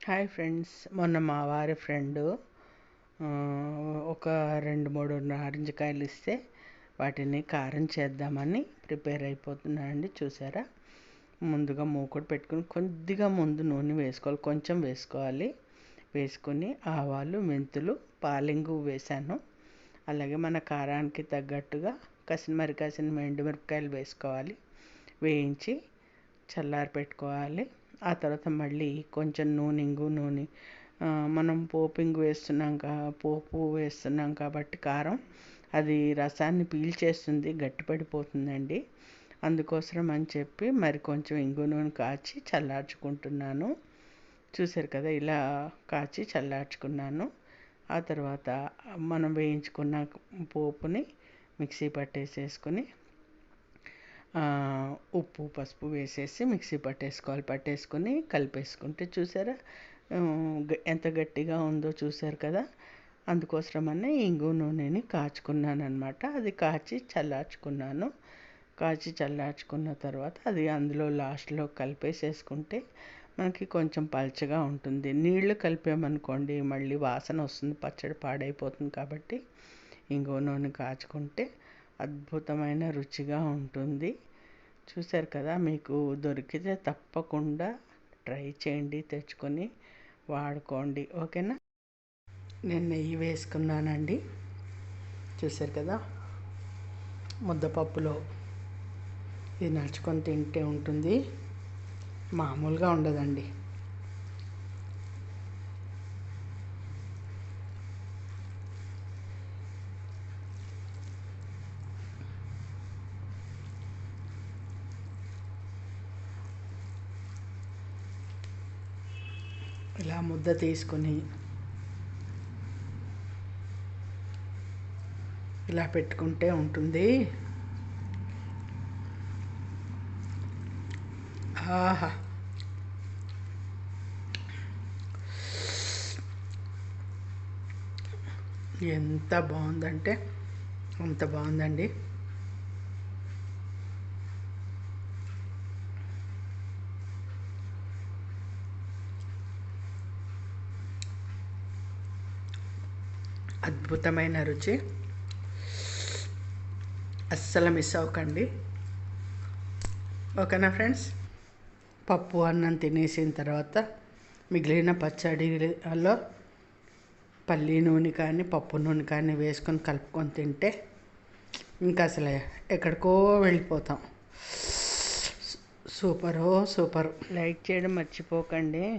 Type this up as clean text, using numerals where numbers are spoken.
Hi friends, మొన్న మా వారి ఫ్రెండు ఒక 2-3 నారింజకాయలు ఇస్తే వాటిని కారం చేద్దామని ప్రిపేర్ అయిపోతున్నానండి. చూసారా, ముందుగా మూకుడు పెట్టుకుని కొద్దిగా ముందు నూనె వేసుకోవాలి, కొంచెం వేసుకోవాలి. వేసుకొని ఆవాలు, మెంతులు, పాలింగు వేసాను. అలాగే మన కారానికి తగ్గట్టుగా కాసిన ఎండుమిరపకాయలు వేసుకోవాలి. వేయించి చల్లారి పెట్టుకోవాలి. ఆ తర్వాత మళ్ళీ కొంచెం ఇంగు నూనె, మనం పోపు వేస్తున్నాం కాబట్టి కారం అది రసాన్ని పీల్చేస్తుంది, గట్టిపడిపోతుందండి. అందుకోసం అని చెప్పి మరి కొంచెం ఇంగు నూనె కాచి చల్లార్చుకుంటున్నాను. చూసారు కదా, ఇలా కాచి చల్లార్చుకున్నాను. ఆ తర్వాత మనం వేయించుకున్న పోపుని మిక్సీ పట్టేసేసుకొని ఉప్పు, పసుపు వేసేసి మిక్సీ పట్టేసుకొని కలిపేసుకుంటే చూసారా ఎంత గట్టిగా ఉందో చూసారు కదా. అందుకోసమనే ఇంగు నూనెని కాచుకున్నాను అనమాట. అది కాచి చల్లార్చుకున్న తర్వాత అది అందులో లాస్ట్లో కలిపేసేసుకుంటే మనకి కొంచెం పల్చగా ఉంటుంది. నీళ్లు కలిపామనుకోండి మళ్ళీ వాసన వస్తుంది, పచ్చడి పాడైపోతుంది. కాబట్టి ఇంగు నూనె కాచుకుంటే అద్భుతమైన రుచిగా ఉంటుంది. చూసారు కదా, మీకు దొరికితే తప్పకుండా ట్రై చేయండి, తెచ్చుకొని వాడుకోండి. ఓకేనా. నేను నెయ్యి వేసుకున్నానండి. చూసారు కదా, ముద్దపప్పులో ఇది నడుచుకొని తింటే ఉంటుంది, మామూలుగా ఉండదండి. ఇలా ముద్ద తీసుకొని ఇలా పెట్టుకుంటే ఉంటుంది. ఆహా, ఎంత బాగుందంటే అంత బాగుందండి. అద్భుతమైన రుచి, అస్సలు మిస్ అవ్వకండి. ఓకేనా ఫ్రెండ్స్. పప్పు అన్నం తినేసిన తర్వాత మిగిలిన పచ్చడిలో పల్లి నూనె కానీ పప్పు నూనె కానీ వేసుకొని కలుపుకొని తింటే ఇంకా అసలు ఎక్కడికో వెళ్ళిపోతాం. సూపర్. లైక్ చేయడం మర్చిపోకండి.